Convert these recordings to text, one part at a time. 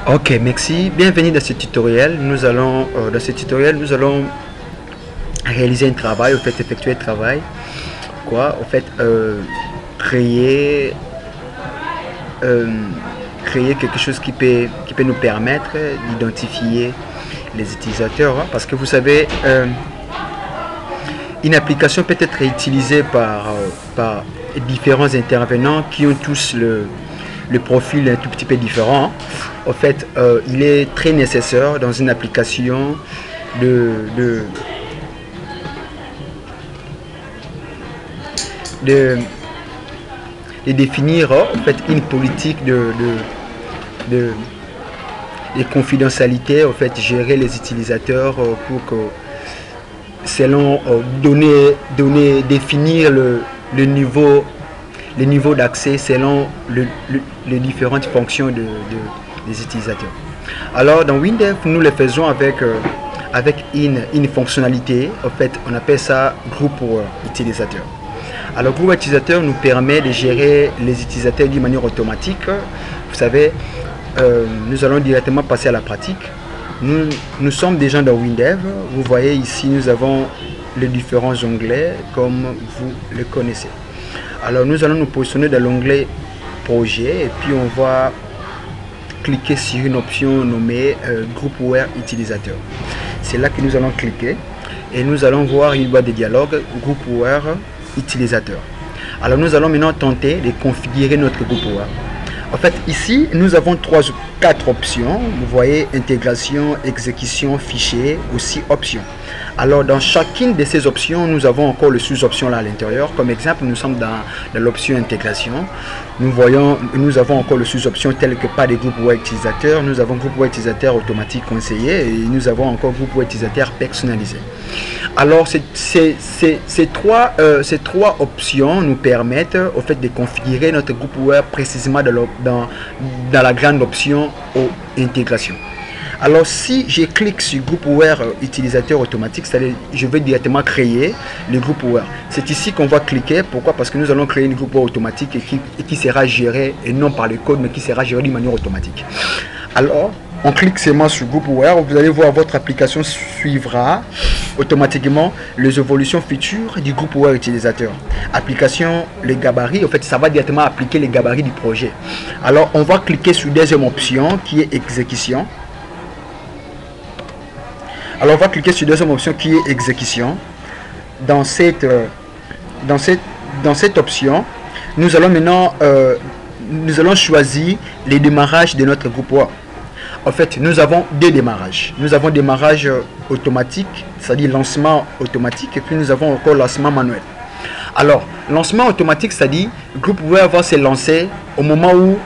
Ok, merci. Bienvenue dans ce tutoriel. Nous allons réaliser un travail, effectuer un travail. Quoi? Créer, euh, créer quelque chose qui peut nous permettre d'identifier les utilisateurs. Hein, parce que vous savez, une application peut être utilisée par différents intervenants qui ont tous le profil un tout petit peu différent. Il est très nécessaire dans une application de, de, de définir une politique de, de confidentialité, gérer les utilisateurs pour que selon définir le niveau d'accès selon les différentes fonctions des utilisateurs. Alors dans Windev, nous le faisons avec une fonctionnalité, on appelle ça groupe utilisateur. Alors groupe utilisateur nous permet de gérer les utilisateurs d'une manière automatique. Vous savez, nous allons directement passer à la pratique. Nous sommes déjà dans Windev. Vous voyez ici, nous avons les différents onglets comme vous le connaissez. Alors nous allons nous positionner dans l'onglet projet et puis on va cliquer sur une option nommée Groupware utilisateur. C'est là que nous allons cliquer et nous allons voir une boîte de dialogue Groupware utilisateur. Alors nous allons maintenant tenter de configurer notre Groupware. En fait, ici, nous avons 4 options. Vous voyez, intégration, exécution, fichier, aussi options. Alors, dans chacune de ces options, nous avons encore le sous-option là à l'intérieur. Comme exemple, nous sommes dans l'option intégration. Nous avons encore le sous-option tel que pas de groupe web utilisateur. Nous avons groupe web utilisateur automatique conseillé et nous avons encore groupe web utilisateur personnalisé. Alors, ces trois options nous permettent de configurer notre groupe web précisément dans la grande option intégration. Alors si je clique sur Groupware utilisateur automatique, c'est-à-dire je vais directement créer le Groupware. C'est ici qu'on va cliquer. Pourquoi? Parce que nous allons créer une Groupware automatique et qui sera géré, et non par le code, mais qui sera géré d'une manière automatique. Alors, on clique seulement sur Groupware. Vous allez voir votre application suivra automatiquement les évolutions futures du Groupware utilisateur. Application, les gabarits, ça va directement appliquer les gabarits du projet. Alors, on va cliquer sur deuxième option qui est exécution. Alors on va cliquer sur deuxième option qui est exécution. Dans cette option, nous allons maintenant choisir les démarrages de notre groupe web. En fait, nous avons deux démarrages. Nous avons démarrage automatique, c'est-à-dire lancement automatique, et puis nous avons encore lancement manuel. Alors, lancement automatique, c'est-à-dire le groupe web va se lancer au moment où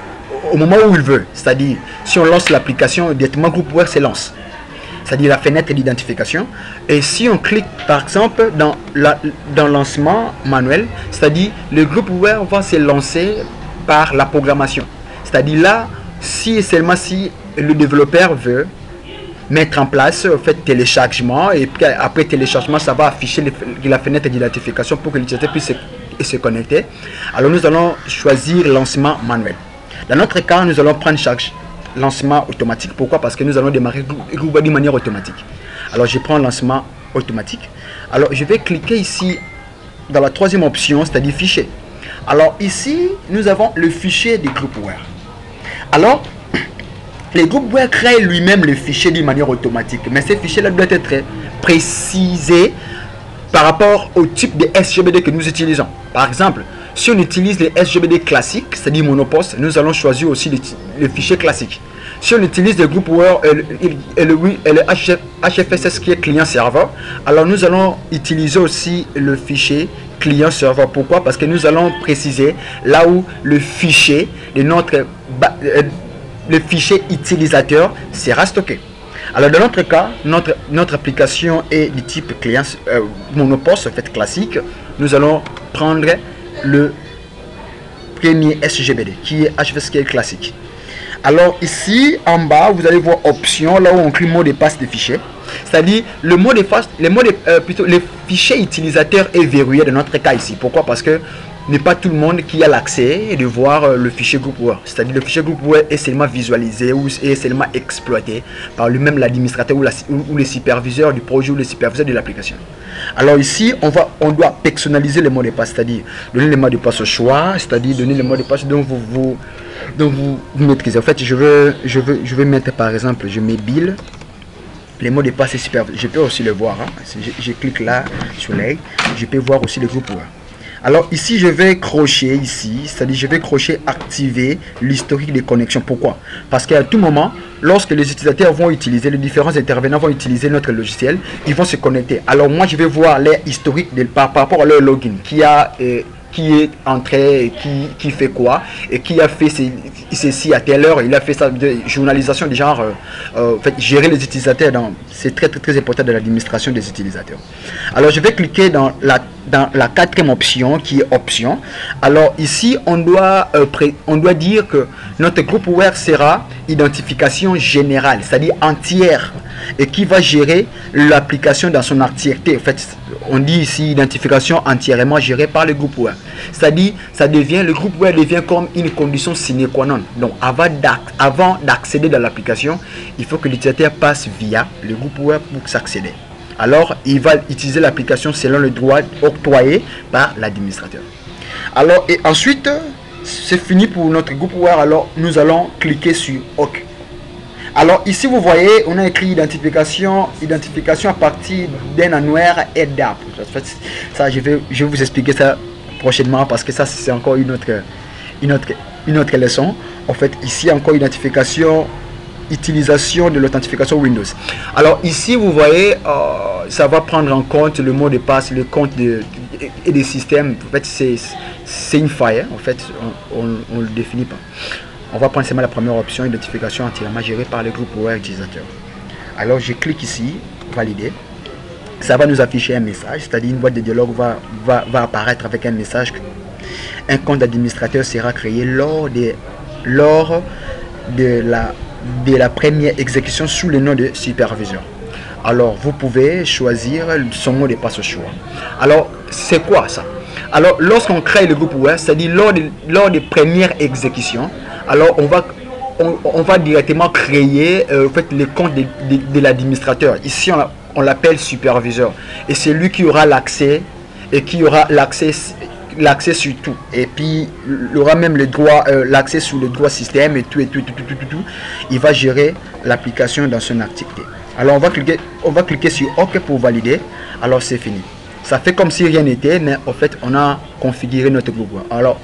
il veut. C'est-à-dire, si on lance l'application, directement le groupe web se lance. C'est-à-dire la fenêtre d'identification. Et si on clique par exemple dans lancement manuel, c'est-à-dire le groupe web va se lancer par la programmation. C'est-à-dire là, si et seulement si le développeur veut mettre en place téléchargement, et puis après téléchargement, ça va afficher la fenêtre d'identification pour que l'utilisateur puisse se connecter. Alors nous allons choisir lancement manuel. Dans notre cas, nous allons prendre lancement automatique. Pourquoi? Parce que nous allons démarrer Groupware d'une manière automatique. Alors je prends lancement automatique. Alors je vais cliquer ici dans la troisième option, c'est-à-dire fichier. Alors ici nous avons le fichier du Groupware. Alors le Groupware crée lui-même le fichier d'une manière automatique, mais ce fichier là doit être précisé par rapport au type de SGBD que nous utilisons. Par exemple, si on utilise les SGBD classiques, c'est-à-dire monopost, nous allons choisir aussi le fichier classique. Si on utilise le Groupware et le HFSS qui est client-serveur, alors nous allons utiliser aussi le fichier client-serveur. Pourquoi? Parce que nous allons préciser là où le fichier de le fichier utilisateur sera stocké. Alors dans notre cas, notre application est du type client monopost classique. Nous allons prendre le premier SGBD qui est HFSS classique. Alors ici en bas vous allez voir option, là où on clique mot de passe de fichier, c'est-à-dire le mot de passe, le fichier utilisateur est verrouillé dans notre cas ici. Pourquoi? Parce que n'est pas tout le monde qui a l'accès de voir le fichier groupware. C'est-à-dire le fichier groupware est seulement visualisé ou est seulement exploité par lui-même l'administrateur ou les superviseurs du projet ou les superviseurs de l'application. Alors ici, on doit personnaliser les mots de passe, c'est-à-dire donner les mots de passe au choix, c'est-à-dire donner les mots de passe dont vous maîtrisez. En fait, je veux mettre par exemple, je mets Bill. Les mots de passe est super. Je peux aussi le voir. Hein. Je clique là sur l'œil. Je peux voir aussi le groupe. Alors ici, je vais crocher ici. C'est-à-dire, je vais crocher activer l'historique des connexions. Pourquoi? Parce qu'à tout moment, lorsque les utilisateurs vont utiliser, les différents intervenants vont utiliser notre logiciel, ils vont se connecter. Alors moi, je vais voir leur historique par rapport à leur login qui est entré, qui fait quoi, et qui a fait ceci à telle heure, il a fait ça, de journalisation du genre, en fait, gérer les utilisateurs, c'est très important de l'administration des utilisateurs. Alors je vais cliquer dans la quatrième option qui est option. Alors ici on doit dire que notre groupware sera identification générale, c'est-à-dire entière, et qui va gérer l'application dans son entièreté. En fait, on dit ici identification entièrement gérée par le groupware. C'est-à-dire, le groupware devient comme une condition sine qua non. Donc, avant d'accéder dans l'application, il faut que l'utilisateur passe via le groupware pour s'accéder. Alors, il va utiliser l'application selon le droit octroyé par l'administrateur. Alors, et ensuite, c'est fini pour notre groupware. Alors, nous allons cliquer sur OK. Alors ici vous voyez, on a écrit identification à partir d'un annuaire et d'app. Ça, je vais vous expliquer ça prochainement parce que ça c'est encore une autre leçon. En fait, ici encore identification, utilisation de l'authentification Windows. Alors ici vous voyez, ça va prendre en compte le mot de passe, le compte et des systèmes. En fait, c'est une faille. Hein. En fait, on ne le définit pas. On va prendre seulement la première option, identification entièrement gérée par le groupware utilisateur. Alors je clique ici, valider. Ça va nous afficher un message, c'est-à-dire une boîte de dialogue va apparaître avec un message. Un compte d'administrateur sera créé lors de la première exécution sous le nom de superviseur. Alors vous pouvez choisir son mot de passe au choix. Alors c'est quoi ça? Alors lorsqu'on crée le groupware, c'est-à-dire lors des premières exécutions, alors on va directement créer en fait, le compte de l'administrateur. Ici on l'appelle superviseur. Et c'est lui qui aura l'accès et qui aura l'accès sur tout. Et puis il aura même le droit, l'accès sur le droit système et tout. Il va gérer l'application dans son activité. Alors on va cliquer sur OK pour valider. Alors c'est fini. Ça fait comme si rien n'était, mais en fait on a configuré notre groupe. Alors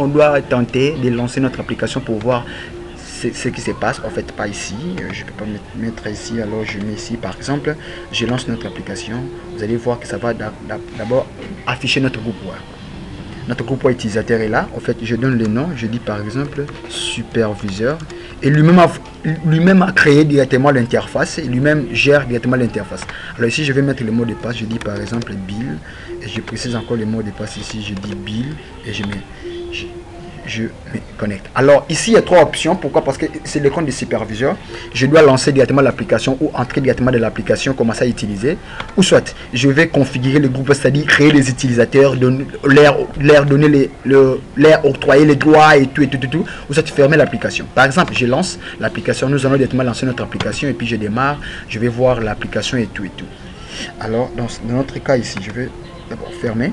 on doit tenter de lancer notre application pour voir ce qui se passe. En fait, pas ici, je peux pas mettre ici. Alors je mets ici par exemple, je lance notre application. Vous allez voir que ça va d'abord afficher notre groupe. Notre groupe utilisateur est là. En fait, je donne le nom, je dis par exemple superviseur, et lui-même a créé directement l'interface, et lui-même gère directement l'interface. Alors ici je vais mettre le mot de passe, je dis par exemple Bill, et je précise encore le mot de passe ici, je dis Bill, et je me connecte. Alors ici il y a trois options. Pourquoi? Parce que c'est le compte de superviseur. Je dois lancer directement l'application ou entrer directement dans l'application, commencer à utiliser, ou soit je vais configurer le groupe, c'est-à-dire créer les utilisateurs, leur donner leur octroyer les droits et tout, ou soit fermer l'application. Par exemple, je lance l'application, nous allons directement lancer notre application et puis je démarre, je vais voir l'application et tout. Alors dans notre cas ici, je vais d'abord fermer.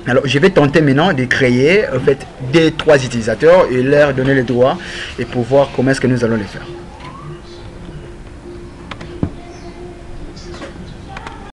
Alors je vais tenter maintenant de créer en fait 2-3 utilisateurs et leur donner les droits et pour voir comment est-ce que nous allons les faire.